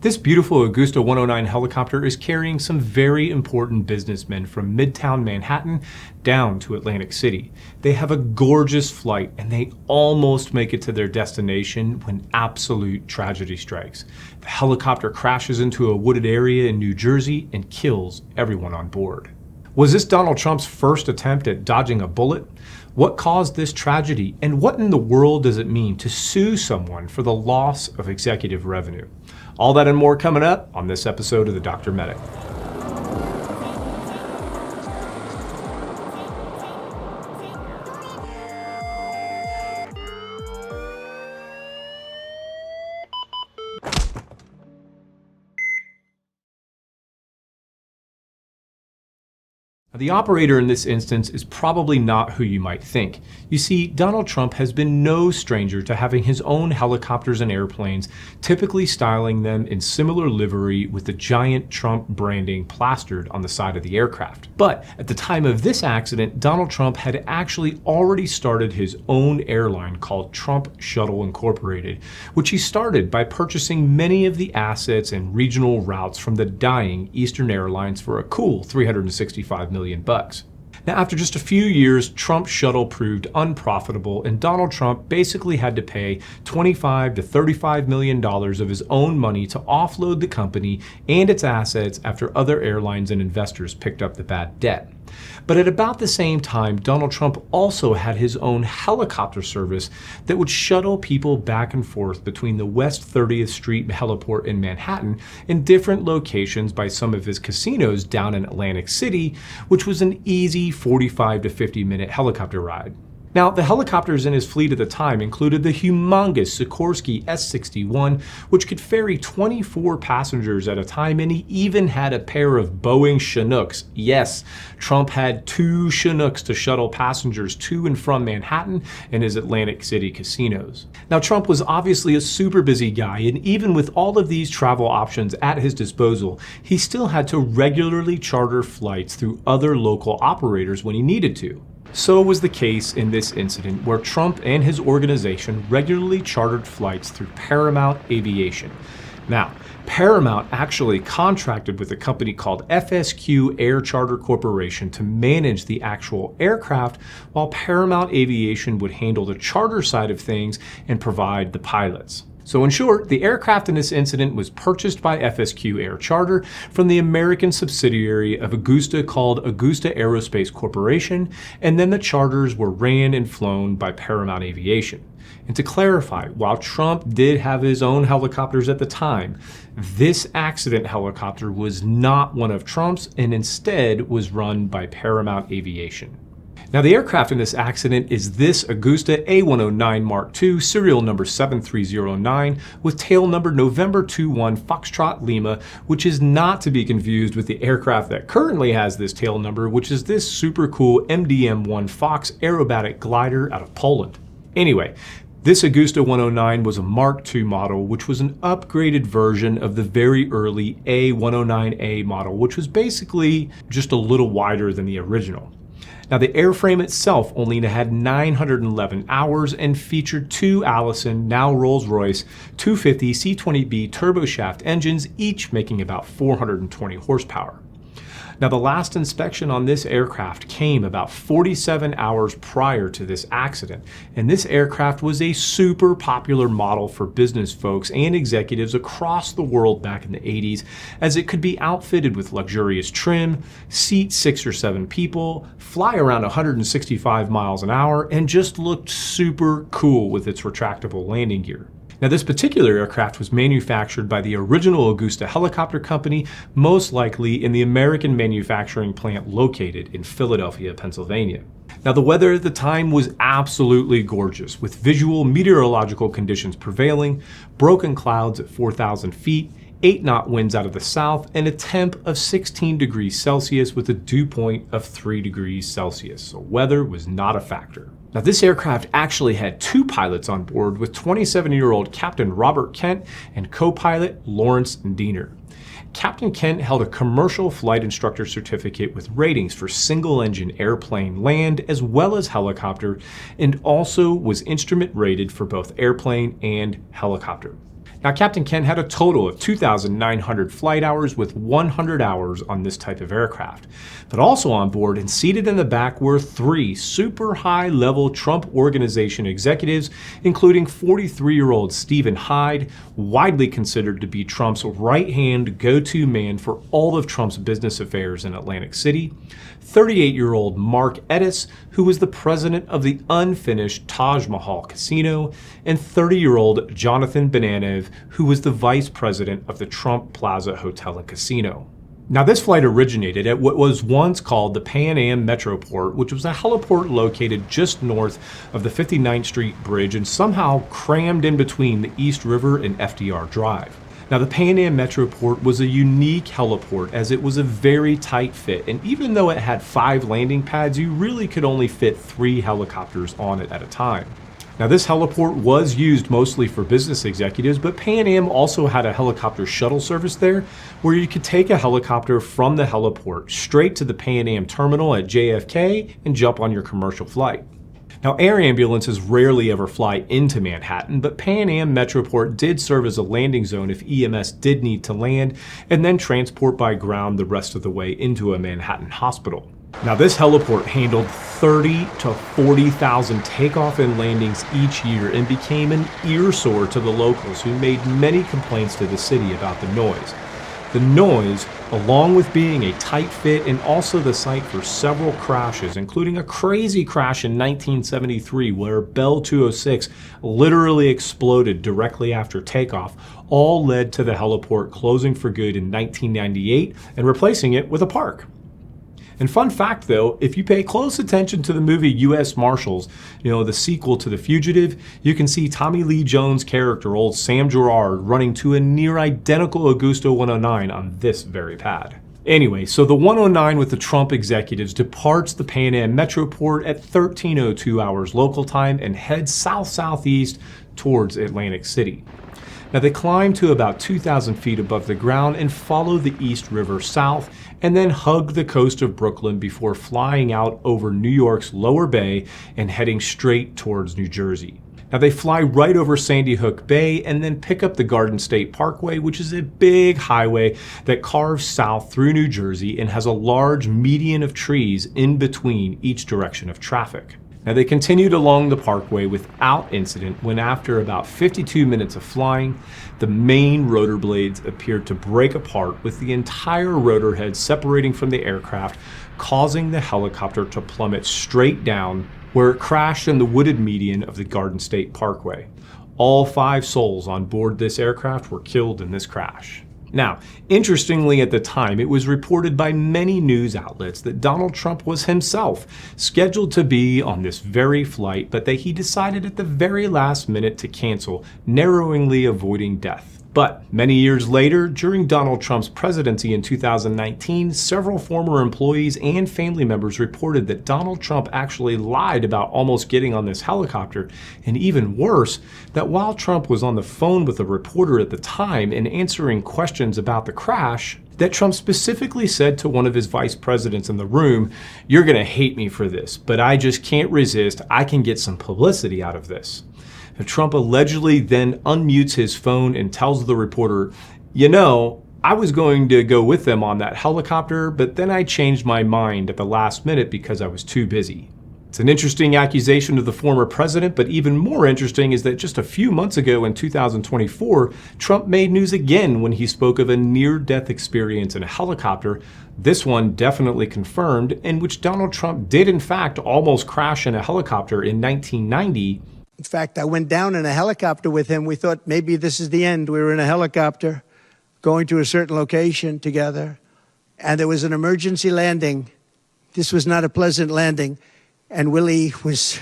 This beautiful Agusta 109 helicopter is carrying some very important businessmen from Midtown Manhattan down to Atlantic City. They have a gorgeous flight and they almost make it to their destination when absolute tragedy strikes. The helicopter crashes into a wooded area in New Jersey and kills everyone on board. Was this Donald Trump's first attempt at dodging a bullet? What caused this tragedy, and what in the world does it mean to sue someone for the loss of executive revenue? All that and more coming up on this episode of the Dr. Medic. The operator in this instance is probably not who you might think. You see, Donald Trump has been no stranger to having his own helicopters and airplanes, typically styling them in similar livery with the giant Trump branding plastered on the side of the aircraft. But at the time of this accident, Donald Trump had actually already started his own airline called Trump Shuttle Incorporated, which he started by purchasing many of the assets and regional routes from the dying Eastern Airlines for a cool $365 million. Now, after just a few years, Trump Shuttle proved unprofitable, and Donald Trump basically had to pay $25 to $35 million of his own money to offload the company and its assets after other airlines and investors picked up the bad debt. But at about the same time, Donald Trump also had his own helicopter service that would shuttle people back and forth between the West 30th Street Heliport in Manhattan and different locations by some of his casinos down in Atlantic City, which was an easy 45 to 50-minute helicopter ride. Now, the helicopters in his fleet at the time included the humongous Sikorsky S-61, which could ferry 24 passengers at a time, and he even had a pair of Boeing Chinooks. Yes, Trump had 2 Chinooks to shuttle passengers to and from Manhattan and his Atlantic City casinos. Now, Trump was obviously a super busy guy, and even with all of these travel options at his disposal, he still had to regularly charter flights through other local operators when he needed to. So was the case in this incident, where Trump and his organization regularly chartered flights through PanAm Aviation. Now, Paramount actually contracted with a company called FSQ Air Charter Corporation to manage the actual aircraft, while Paramount Aviation would handle the charter side of things and provide the pilots. So in short, the aircraft in this incident was purchased by FSQ Air Charter from the American subsidiary of Agusta called Agusta Aerospace Corporation, and then the charters were ran and flown by Paramount Aviation. And to clarify, while Trump did have his own helicopters at the time, this accident helicopter was not one of Trump's and instead was run by Paramount Aviation. Now, the aircraft in this accident is this Agusta A109 Mark II, serial number 7309, with tail number November 21 Foxtrot Lima, which is not to be confused with the aircraft that currently has this tail number, which is this super cool MDM-1 Fox aerobatic glider out of Poland. Anyway, this Agusta 109 was a Mark II model, which was an upgraded version of the very early A109A model, which was basically just a little wider than the original. Now, the airframe itself only had 911 hours and featured 2 Allison, now Rolls-Royce, 250 C-20B turboshaft engines, each making about 420 horsepower. Now, the last inspection on this aircraft came about 47 hours prior to this accident, and this aircraft was a super popular model for business folks and executives across the world back in the 80s, as it could be outfitted with luxurious trim, seat 6 or 7 people, fly around 165 miles an hour, and just looked super cool with its retractable landing gear. Now, this particular aircraft was manufactured by the original Agusta Helicopter Company, most likely in the American manufacturing plant located in Philadelphia, Pennsylvania. Now, the weather at the time was absolutely gorgeous, with visual meteorological conditions prevailing, broken clouds at 4,000 feet, 8-knot winds out of the south, and a temp of 16 degrees Celsius with a dew point of 3 degrees Celsius. So weather was not a factor. Now, this aircraft actually had 2 pilots on board, with 27-year-old Captain Robert Kent and co-pilot Lawrence Diener. Captain Kent held a commercial flight instructor certificate with ratings for single-engine airplane, land, as well as helicopter, and also was instrument rated for both airplane and helicopter. Now, Captain Ken had a total of 2,900 flight hours with 100 hours on this type of aircraft. But also on board and seated in the back were 3 super high-level Trump Organization executives, including 43-year-old Stephen Hyde, widely considered to be Trump's right-hand go-to man for all of Trump's business affairs in Atlantic City, 38-year-old Mark Eddis, who was the president of the unfinished Taj Mahal Casino, and 30-year-old Jonathan Bananev, who was the vice president of the Trump Plaza Hotel and Casino. Now, this flight originated at what was once called the PanAm Heliport, which was a heliport located just north of the 59th Street Bridge and somehow crammed in between the East River and FDR Drive. Now, the PanAm Heliport was a unique heliport as it was a very tight fit, and even though it had 5 landing pads, you really could only fit 3 helicopters on it at a time. Now, this heliport was used mostly for business executives, but Pan Am also had a helicopter shuttle service there where you could take a helicopter from the heliport straight to the Pan Am terminal at JFK and jump on your commercial flight. Now, air ambulances rarely ever fly into Manhattan, but Pan Am Heliport did serve as a landing zone if EMS did need to land, and then transport by ground the rest of the way into a Manhattan hospital. Now, this heliport handled 30 to 40,000 takeoff and landings each year and became an earsore to the locals who made many complaints to the city about the noise. The noise, along with being a tight fit and also the site for several crashes, including a crazy crash in 1973 where Bell 206 literally exploded directly after takeoff, all led to the heliport closing for good in 1998 and replacing it with a park. And fun fact though, if you pay close attention to the movie U.S. Marshals, the sequel to The Fugitive, you can see Tommy Lee Jones' character, old Sam Gerard, running to a near identical Agusta 109 on this very pad. Anyway, so the 109 with the Trump executives departs the Pan Am Heliport at 13:02 hours local time and heads south-southeast towards Atlantic City. Now, they climb to about 2,000 feet above the ground and follow the East River south and then hug the coast of Brooklyn before flying out over New York's Lower Bay and heading straight towards New Jersey. Now, they fly right over Sandy Hook Bay and then pick up the Garden State Parkway, which is a big highway that carves south through New Jersey and has a large median of trees in between each direction of traffic. Now, they continued along the parkway without incident when, after about 52 minutes of flying, the main rotor blades appeared to break apart, with the entire rotor head separating from the aircraft, causing the helicopter to plummet straight down, where it crashed in the wooded median of the Garden State Parkway. All 5 souls on board this aircraft were killed in this crash. Now, interestingly, at the time, it was reported by many news outlets that Donald Trump was himself scheduled to be on this very flight, but that he decided at the very last minute to cancel, narrowly avoiding death. But many years later, during Donald Trump's presidency in 2019, several former employees and family members reported that Donald Trump actually lied about almost getting on this helicopter, and even worse, that while Trump was on the phone with a reporter at the time and answering questions about the crash, that Trump specifically said to one of his vice presidents in the room, "You're going to hate me for this, but I just can't resist. I can get some publicity out of this." Trump allegedly then unmutes his phone and tells the reporter, "I was going to go with them on that helicopter, but then I changed my mind at the last minute because I was too busy." It's an interesting accusation of the former president, but even more interesting is that just a few months ago in 2024, Trump made news again when he spoke of a near-death experience in a helicopter, this one definitely confirmed, in which Donald Trump did in fact almost crash in a helicopter in 1990. In fact, I went down in a helicopter with him. We thought maybe this is the end. We were in a helicopter going to a certain location together, and there was an emergency landing. This was not a pleasant landing, and Willie was,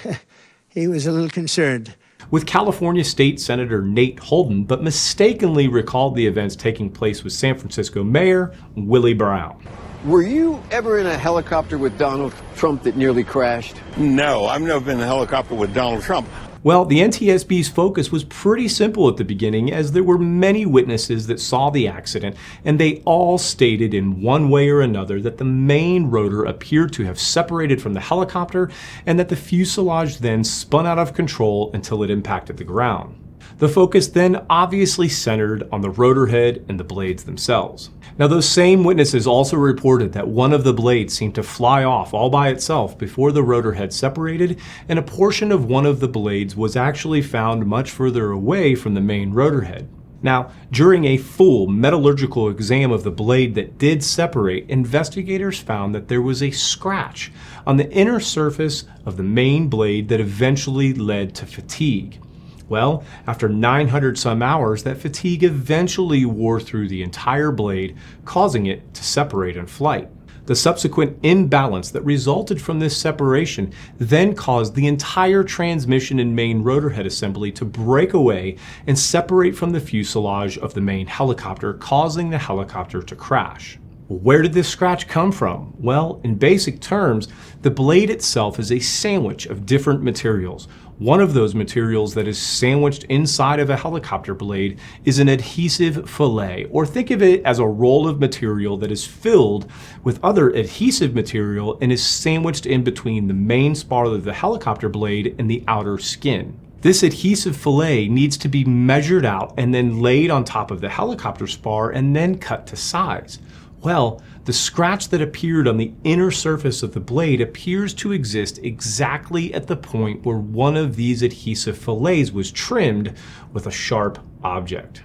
he was a little concerned. With California State Senator Nate Holden, but mistakenly recalled the events taking place with San Francisco Mayor Willie Brown. Were you ever in a helicopter with Donald Trump that nearly crashed? No, I've never been in a helicopter with Donald Trump. Well, the NTSB's focus was pretty simple at the beginning, as there were many witnesses that saw the accident, and they all stated in one way or another that the main rotor appeared to have separated from the helicopter and that the fuselage then spun out of control until it impacted the ground. The focus then obviously centered on the rotor head and the blades themselves. Now, those same witnesses also reported that one of the blades seemed to fly off all by itself before the rotor head separated, and a portion of one of the blades was actually found much further away from the main rotor head. Now, during a full metallurgical exam of the blade that did separate, investigators found that there was a scratch on the inner surface of the main blade that eventually led to fatigue. Well, after 900 some hours, that fatigue eventually wore through the entire blade, causing it to separate in flight. The subsequent imbalance that resulted from this separation then caused the entire transmission and main rotor head assembly to break away and separate from the fuselage of the main helicopter, causing the helicopter to crash. Where did this scratch come from? Well, in basic terms, the blade itself is a sandwich of different materials. One of those materials that is sandwiched inside of a helicopter blade is an adhesive fillet, or think of it as a roll of material that is filled with other adhesive material and is sandwiched in between the main spar of the helicopter blade and the outer skin. This adhesive fillet needs to be measured out and then laid on top of the helicopter spar and then cut to size. Well, the scratch that appeared on the inner surface of the blade appears to exist exactly at the point where one of these adhesive fillets was trimmed with a sharp object.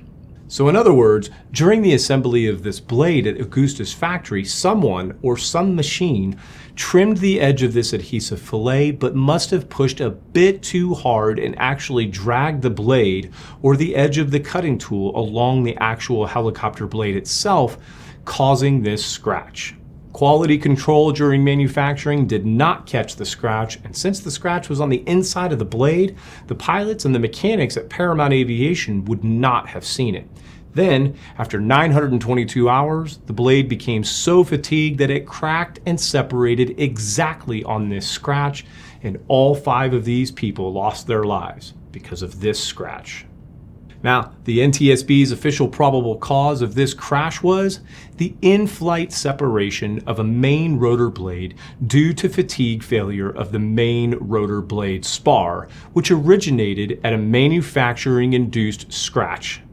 So in other words, during the assembly of this blade at Agusta's factory, someone or some machine trimmed the edge of this adhesive fillet, but must have pushed a bit too hard and actually dragged the blade or the edge of the cutting tool along the actual helicopter blade itself, causing this scratch. Quality control during manufacturing did not catch the scratch, and since the scratch was on the inside of the blade, the pilots and the mechanics at Paramount Aviation would not have seen it. Then, after 922 hours, the blade became so fatigued that it cracked and separated exactly on this scratch, and all 5 of these people lost their lives because of this scratch. Now, the NTSB's official probable cause of this crash was the in-flight separation of a main rotor blade due to fatigue failure of the main rotor blade spar, which originated at a manufacturing-induced scratch,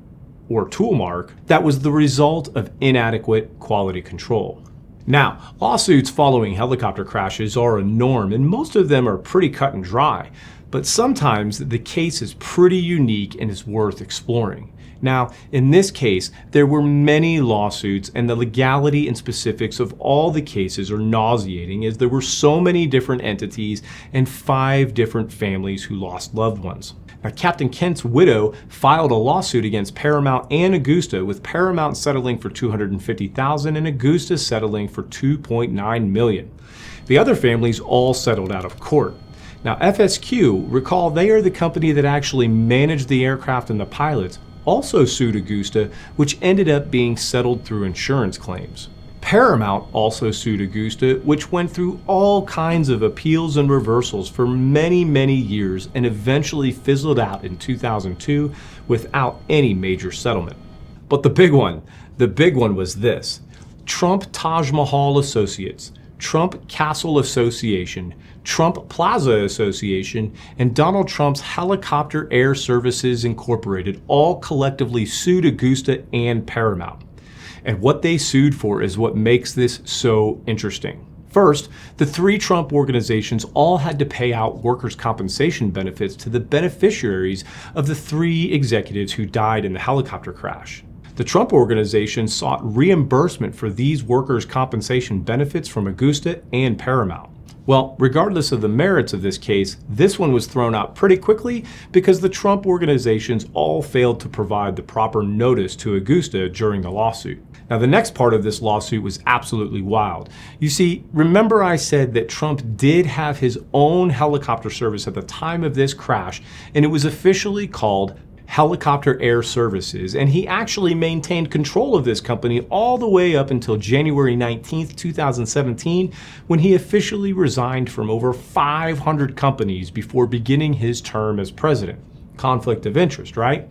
or tool mark, that was the result of inadequate quality control. Now, lawsuits following helicopter crashes are a norm, and most of them are pretty cut and dry. But sometimes the case is pretty unique and is worth exploring. Now, in this case, there were many lawsuits, and the legality and specifics of all the cases are nauseating, as there were so many different entities and 5 different families who lost loved ones. Now, Captain Kent's widow filed a lawsuit against Paramount and Agusta, with Paramount settling for $250,000 and Agusta settling for $2.9 million. The other families all settled out of court. Now, FSQ, recall they are the company that actually managed the aircraft and the pilots, also sued Agusta, which ended up being settled through insurance claims. Paramount also sued Agusta, which went through all kinds of appeals and reversals for many, many years and eventually fizzled out in 2002 without any major settlement. But the big one was this: Trump Taj Mahal Associates, Trump Castle Association, Trump Plaza Association, and Donald Trump's Helicopter Air Services Incorporated all collectively sued Agusta and Paramount. And what they sued for is what makes this so interesting. First, the 3 Trump organizations all had to pay out workers' compensation benefits to the beneficiaries of the 3 executives who died in the helicopter crash. The Trump organization sought reimbursement for these workers' compensation benefits from Agusta and Paramount. Well, regardless of the merits of this case, this one was thrown out pretty quickly because the Trump organizations all failed to provide the proper notice to Agusta during the lawsuit. Now, the next part of this lawsuit was absolutely wild. You see, remember I said that Trump did have his own helicopter service at the time of this crash, and it was officially called Helicopter Air Services, and he actually maintained control of this company all the way up until January 19th, 2017, when he officially resigned from over 500 companies before beginning his term as president. Conflict of interest, right?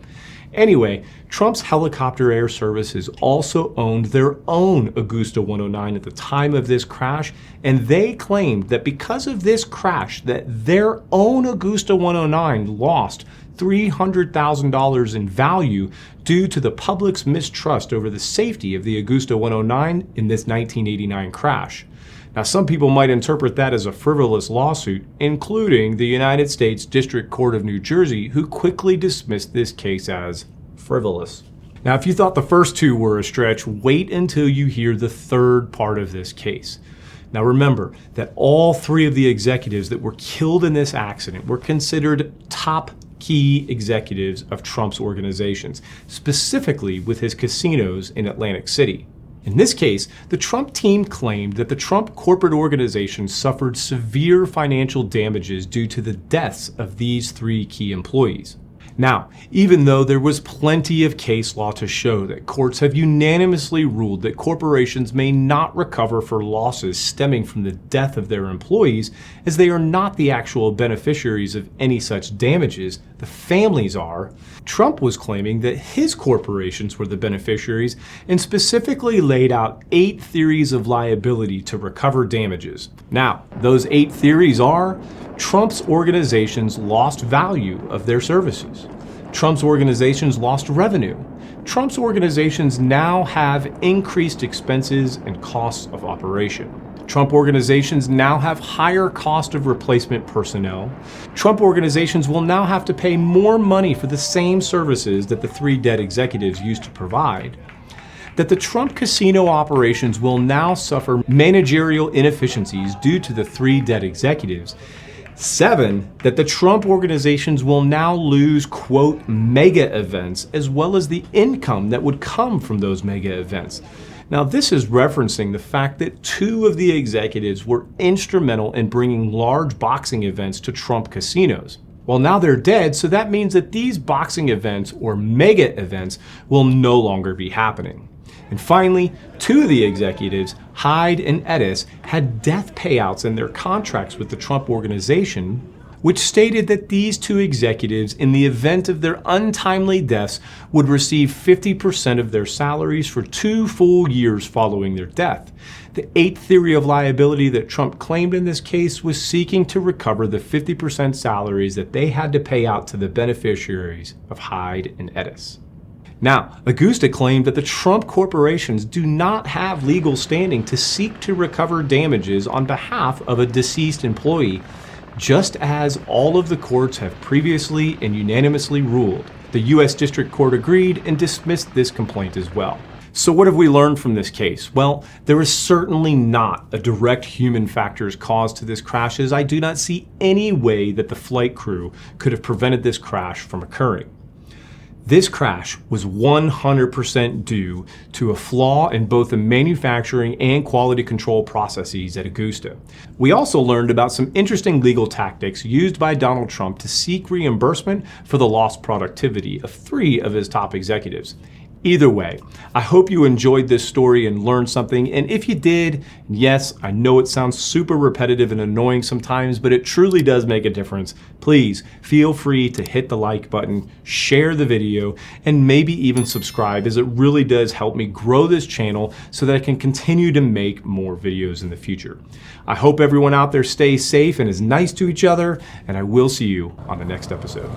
Anyway, Trump's helicopter air services also owned their own Agusta 109 at the time of this crash, and they claimed that because of this crash that their own Agusta 109 lost $300,000 in value due to the public's mistrust over the safety of the Agusta 109 in this 1989 crash. Now, some people might interpret that as a frivolous lawsuit, including the United States District Court of New Jersey, who quickly dismissed this case as frivolous. Now, if you thought the first two were a stretch, wait until you hear the third part of this case. Now, remember that all three of the executives that were killed in this accident were considered top key executives of Trump's organizations, specifically with his casinos in Atlantic City. In this case, the Trump team claimed that the Trump corporate organization suffered severe financial damages due to the deaths of these three key employees. Now, even though there was plenty of case law to show that courts have unanimously ruled that corporations may not recover for losses stemming from the death of their employees, as they are not the actual beneficiaries of any such damages, the families are, Trump was claiming that his corporations were the beneficiaries and specifically laid out 8 theories of liability to recover damages. Now, those 8 theories are: Trump's organizations lost value of their services. Trump's organizations lost revenue. Trump's organizations now have increased expenses and costs of operation. Trump organizations now have higher cost of replacement personnel. Trump organizations will now have to pay more money for the same services that the 3 dead executives used to provide. That the Trump casino operations will now suffer managerial inefficiencies due to the 3 dead executives. 7, that the Trump organizations will now lose, quote, mega events, as well as the income that would come from those mega events. Now, this is referencing the fact that 2 of the executives were instrumental in bringing large boxing events to Trump casinos. Well, now they're dead, so that means that these boxing events, or mega events, will no longer be happening. And finally, 2 of the executives, Hyde and Edis, had death payouts in their contracts with the Trump organization, which stated that these 2 executives, in the event of their untimely deaths, would receive 50% of their salaries for 2 full years following their death. The 8th theory of liability that Trump claimed in this case was seeking to recover the 50% salaries that they had to pay out to the beneficiaries of Hyde and Edis. Now, Agusta claimed that the Trump corporations do not have legal standing to seek to recover damages on behalf of a deceased employee, just as all of the courts have previously and unanimously ruled. The U.S. District Court agreed and dismissed this complaint as well. So what have we learned from this case? Well, there is certainly not a direct human factors cause to this crash, as I do not see any way that the flight crew could have prevented this crash from occurring. This crash was 100% due to a flaw in both the manufacturing and quality control processes at Agusta. We also learned about some interesting legal tactics used by Donald Trump to seek reimbursement for the lost productivity of 3 of his top executives. Either way, I hope you enjoyed this story and learned something, and if you did, yes, I know it sounds super repetitive and annoying sometimes, but it truly does make a difference. Please feel free to hit the like button, share the video, and maybe even subscribe, as it really does help me grow this channel so that I can continue to make more videos in the future. I hope everyone out there stays safe and is nice to each other, and I will see you on the next episode.